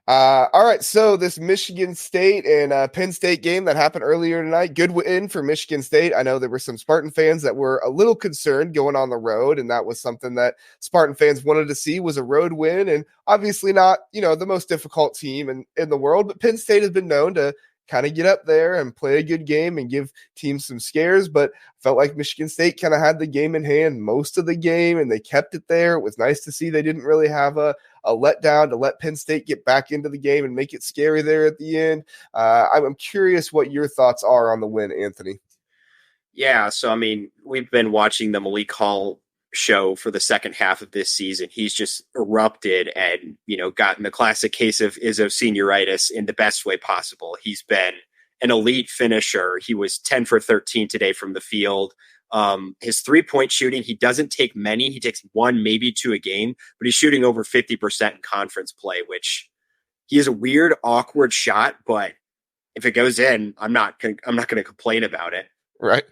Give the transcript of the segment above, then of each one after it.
All right, so this Michigan State and Penn State game that happened earlier tonight, good win for Michigan State. I know there were some Spartan fans that were a little concerned going on the road, and that was something that Spartan fans wanted to see was a road win, and obviously not, the most difficult team in the world, but Penn State has been known to kind of get up there and play a good game and give teams some scares, but felt like Michigan State kind of had the game in hand most of the game, and they kept it there. It was nice to see they didn't really have a letdown to let Penn State get back into the game and make it scary there at the end. I'm curious what your thoughts are on the win, Anthony. Yeah, so I mean, we've been watching the Malik Hall show for the second half of this season. He's just erupted and, gotten the classic case of Izzo senioritis in the best way possible. He's been an elite finisher. He was 10 for 13 today from the field. His 3-point shooting, he doesn't take many. He takes one, maybe two a game, but he's shooting over 50% in conference play, which he is a weird, awkward shot, but if it goes in, I'm not going to complain about it. Right.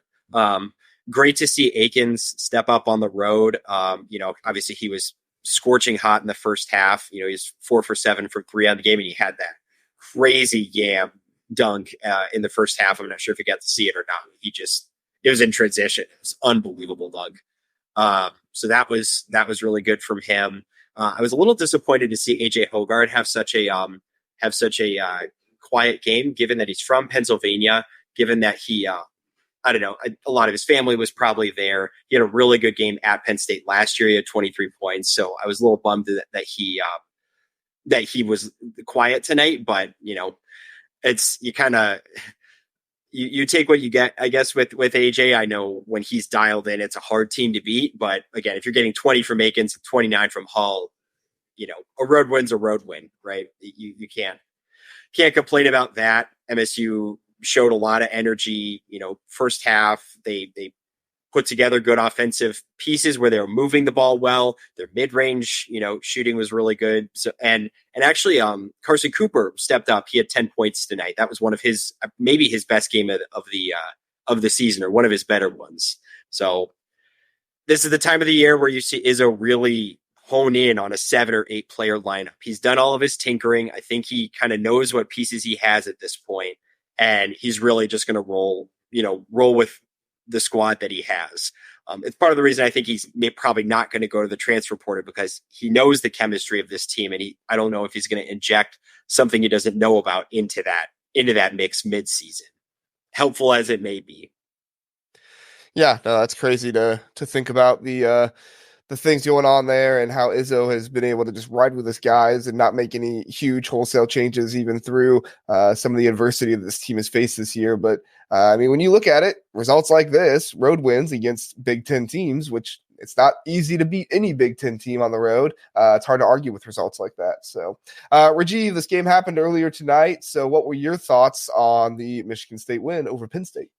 Great to see Akins step up on the road. Obviously he was scorching hot in the first half. He's 4 for 7 for 3 on the game, and he had that crazy yam dunk in the first half. I'm not sure if you got to see it or not. It was in transition. It was unbelievable dunk. So that was really good from him. I was a little disappointed to see AJ Hoggard have such a quiet game, given that he's from Pennsylvania, given that he, I don't know, a lot of his family was probably there. He had a really good game at Penn State last year. He had 23 points. So I was a little bummed that he was quiet tonight, but it's, you take what you get, I guess, with AJ. I know when he's dialed in, it's a hard team to beat, but again, if you're getting 20 from Akins, 29 from Hull, a road win's a road win, right? You can't complain about that. MSU showed a lot of energy, first half, they put together good offensive pieces where they were moving the ball well. Their mid-range, shooting was really good. So, and actually, Carson Cooper stepped up. He had 10 points tonight. That was one of his, maybe his best game of the season, or one of his better ones. So this is the time of the year where you see Izzo really hone in on a 7 or 8 player lineup. He's done all of his tinkering. I think he kind of knows what pieces he has at this point, and he's really just going to roll with the squad that he has. It's part of the reason I think he's probably not going to go to the transfer portal, because he knows the chemistry of this team, and I don't know if he's going to inject something he doesn't know about into that mix mid-season, helpful as it may be. Yeah, no, that's crazy to think about the things going on there, and how Izzo has been able to just ride with his guys and not make any huge wholesale changes, even through some of the adversity that this team has faced this year. But when you look at it, results like this, road wins against Big Ten teams, which it's not easy to beat any Big Ten team on the road. It's hard to argue with results like that. So, Rajiv, this game happened earlier tonight. So what were your thoughts on the Michigan State win over Penn State?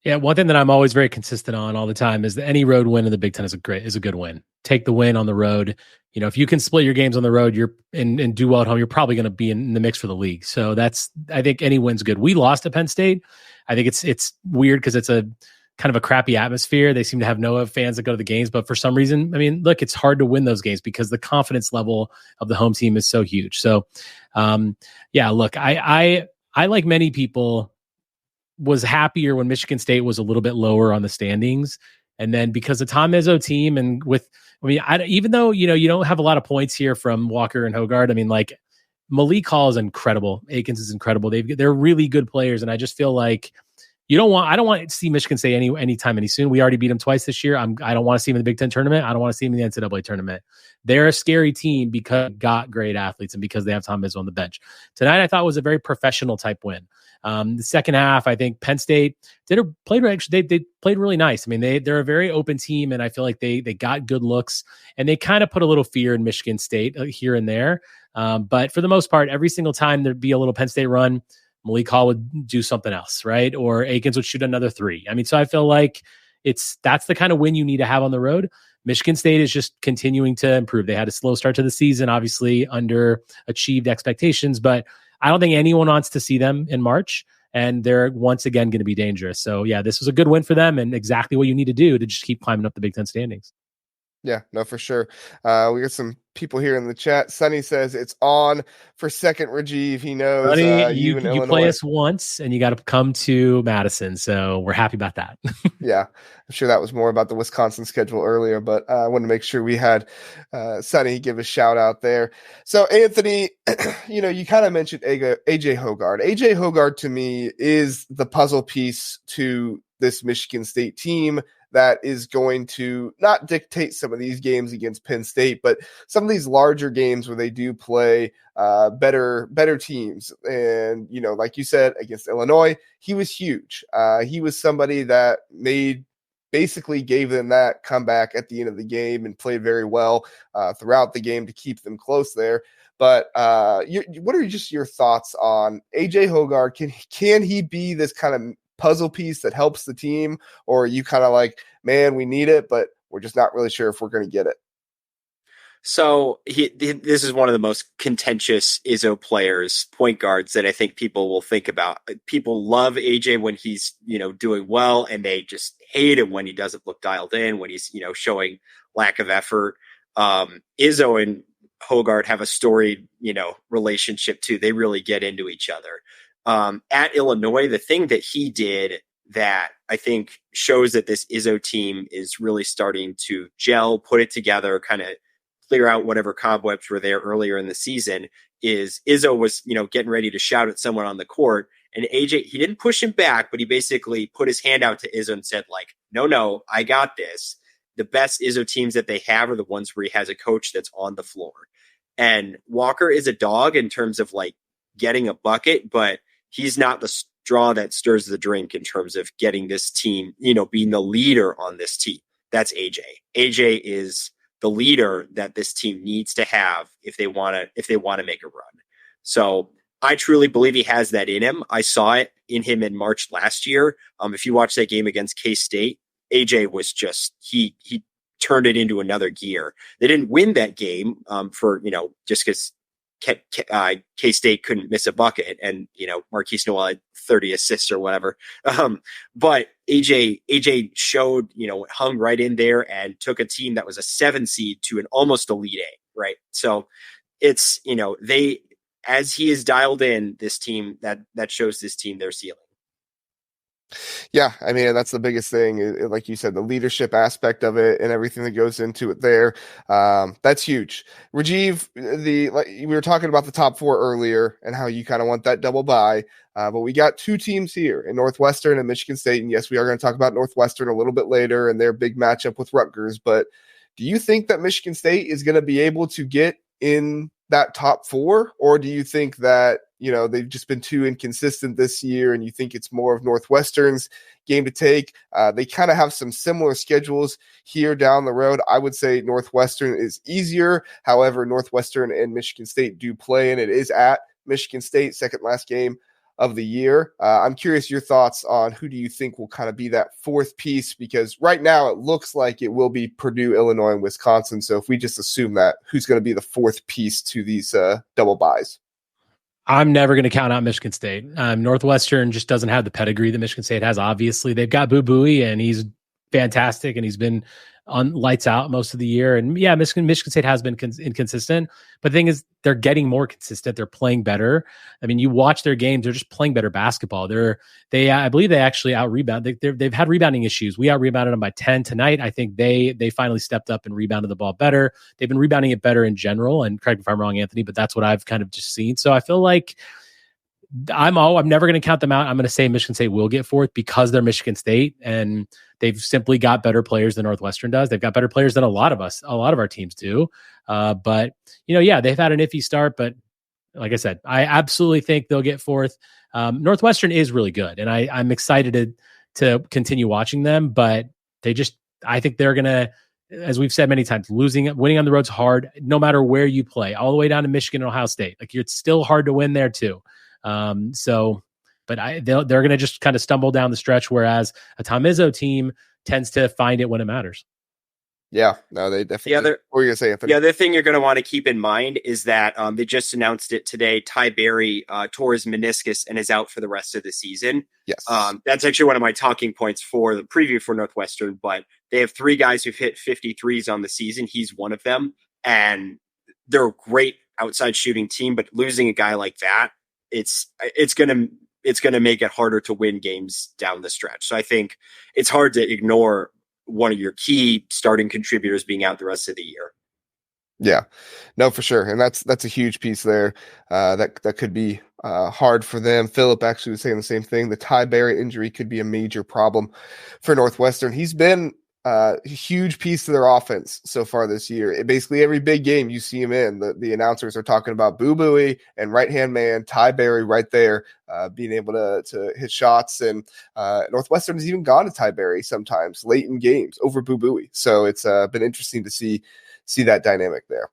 Yeah, one thing that I'm always very consistent on all the time is that any road win in the Big Ten is a good win. Take the win on the road. If you can split your games on the road, and do well at home, you're probably going to be in the mix for the league. So I think any win's good. We lost to Penn State. I think it's weird because it's a kind of a crappy atmosphere. They seem to have no fans that go to the games, but for some reason, look, it's hard to win those games because the confidence level of the home team is so huge. So, look, I like many people, was happier when Michigan State was a little bit lower on the standings. And then because the Tom Izzo team, and even though, you don't have a lot of points here from Walker and Hoggard, Malik Hall is incredible. Akins is incredible. They're really good players. And I just feel like I don't want to see Michigan State anytime any soon. We already beat them twice this year. I don't want to see them in the Big Ten tournament. I don't want to see them in the NCAA tournament. They're a scary team because they got great athletes and because they have Tom Izzo on the bench. Tonight, I thought was a very professional type win. The second half, I think Penn State played really nice. They're a very open team, and I feel like they got good looks, and they kind of put a little fear in Michigan State here and there. But for the most part, every single time there'd be a little Penn State run, Malik Hall would do something else, right? Or Akins would shoot another 3. So I feel like that's the kind of win you need to have on the road. Michigan State is just continuing to improve. They had a slow start to the season, obviously underachieved expectations, but I don't think anyone wants to see them in March, and they're once again going to be dangerous. So yeah, this was a good win for them, and exactly what you need to do to just keep climbing up the Big Ten standings. Yeah, no, for sure. We got some people here in the chat. Sonny says it's on for second Rajiv. He knows Sonny, you in you play Illinois. us once, and you got to come to Madison, so we're happy about that. Yeah, I'm sure that was more about the Wisconsin schedule earlier, but I wanted to make sure we had Sonny give a shout out there. So, Anthony, you kind of mentioned AJ Hoggard. AJ Hoggard to me is the puzzle piece to this Michigan State team that is going to not dictate some of these games against Penn State, but some of these larger games where they do play better teams. And, like you said, against Illinois, he was huge. He was somebody that basically gave them that comeback at the end of the game and played very well throughout the game to keep them close there. But what are just your thoughts on AJ Hoggard? Can he be this kind of puzzle piece that helps the team, or are you kind of like, man, we need it, but we're just not really sure if we're going to get it? So this is one of the most contentious Izzo players, point guards, that I think people will think about. People love AJ when he's, doing well, and they just hate him when he doesn't look dialed in, when he's, showing lack of effort. Izzo and Hoggard have a storied, relationship too. They really get into each other. At Illinois, the thing that he did that I think shows that this Izzo team is really starting to gel, put it together, kind of clear out whatever cobwebs were there earlier in the season, is Izzo was, getting ready to shout at someone on the court, and AJ, he didn't push him back, but he basically put his hand out to Izzo and said, like, no, I got this. The best Izzo teams that they have are the ones where he has a coach that's on the floor. And Walker is a dog in terms of like getting a bucket, but he's not the straw that stirs the drink in terms of getting this team, being the leader on this team. That's AJ. AJ is the leader that this team needs to have if they want to make a run. So I truly believe he has that in him. I saw it in him in March last year. If you watch that game against K-State, AJ was just, he turned it into another gear. They didn't win that game for, just because K-State couldn't miss a bucket, and Marquise Noel had 30 assists or whatever. But AJ showed, hung right in there and took a team that was a 7 seed to an almost Elite A, right? So it's, as he is dialed in, this team that shows this team their ceiling. Yeah, I mean, that's the biggest thing. Like you said, the leadership aspect of it and everything that goes into it there. That's huge. Rajiv, we were talking about the top 4 earlier and how you kind of want that double bye. But we got 2 teams here in Northwestern and Michigan State. And yes, we are going to talk about Northwestern a little bit later and their big matchup with Rutgers. But do you think that Michigan State is going to be able to get in that top 4? Or do you think that, they've just been too inconsistent this year and you think it's more of Northwestern's game to take? They kind of have some similar schedules here down the road. I would say Northwestern is easier. However, Northwestern and Michigan State do play, and it is at Michigan State, second last game of the year. I'm curious your thoughts on who do you think will kind of be that 4th piece, because right now it looks like it will be Purdue, Illinois, and Wisconsin. So if we just assume that, who's going to be the 4th piece to these double buys? I'm never going to count out Michigan State. Northwestern just doesn't have the pedigree that Michigan State has. Obviously, they've got Boo Buie, and he's fantastic, and he's been on lights out most of the year. And yeah, Michigan State has been inconsistent, but the thing is, they're getting more consistent. They're playing better. I mean, you watch their games; they're just playing better basketball. I believe they actually out rebound. They've had rebounding issues. We out rebounded them by 10 tonight. I think they finally stepped up and rebounded the ball better. They've been rebounding it better in general. And correct me if I'm wrong, Anthony, but that's what I've kind of just seen. So I feel like I'm never going to count them out. I'm going to say Michigan State will get 4th because they're Michigan State, and they've simply got better players than Northwestern does. They've got better players than a lot of our teams do. But they've had an iffy start, but like I said, I absolutely think they'll get 4th. Northwestern is really good, and I'm excited to continue watching them, but I think they're going to, as we've said many times, winning on the road's hard, no matter where you play, all the way down to Michigan and Ohio State. Like, it's still hard to win there too. But they're going to just kind of stumble down the stretch, whereas a Tom Izzo team tends to find it when it matters. Yeah, no, they definitely. What were you gonna say, Anthony? The other thing you're going to want to keep in mind is that they just announced it today. Ty Berry tore his meniscus and is out for the rest of the season. Yes, that's actually one of my talking points for the preview for Northwestern. But they have 3 guys who've hit 53s on the season. He's one of them, and they're a great outside shooting team. But losing a guy like that, it's gonna make it harder to win games down the stretch. So I think it's hard to ignore one of your key starting contributors being out the rest of the year. Yeah, no, for sure. And that's a huge piece there. That could be hard for them. Philip actually was saying the same thing. The Ty Berry injury could be a major problem for Northwestern. He's been a huge piece to their offense so far this year. Basically every big game you see him in, the announcers are talking about Boo Buie and right-hand man Ty Berry right there, being able to hit shots. And Northwestern has even gone to Ty Berry sometimes late in games over Boo Buie. So it's been interesting to see that dynamic there.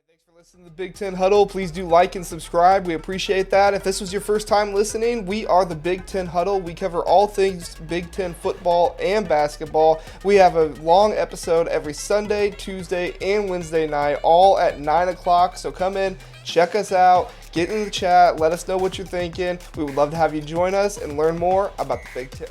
Thanks for listening to the Big Ten Huddle. Please do like and subscribe. We appreciate that. If this was your first time listening, we are the Big Ten Huddle. We cover all things Big Ten football and basketball. We have a long episode every Sunday, Tuesday, and Wednesday night, all at 9 o'clock. So come in, check us out, get in the chat, let us know what you're thinking. We would love to have you join us and learn more about the Big Ten.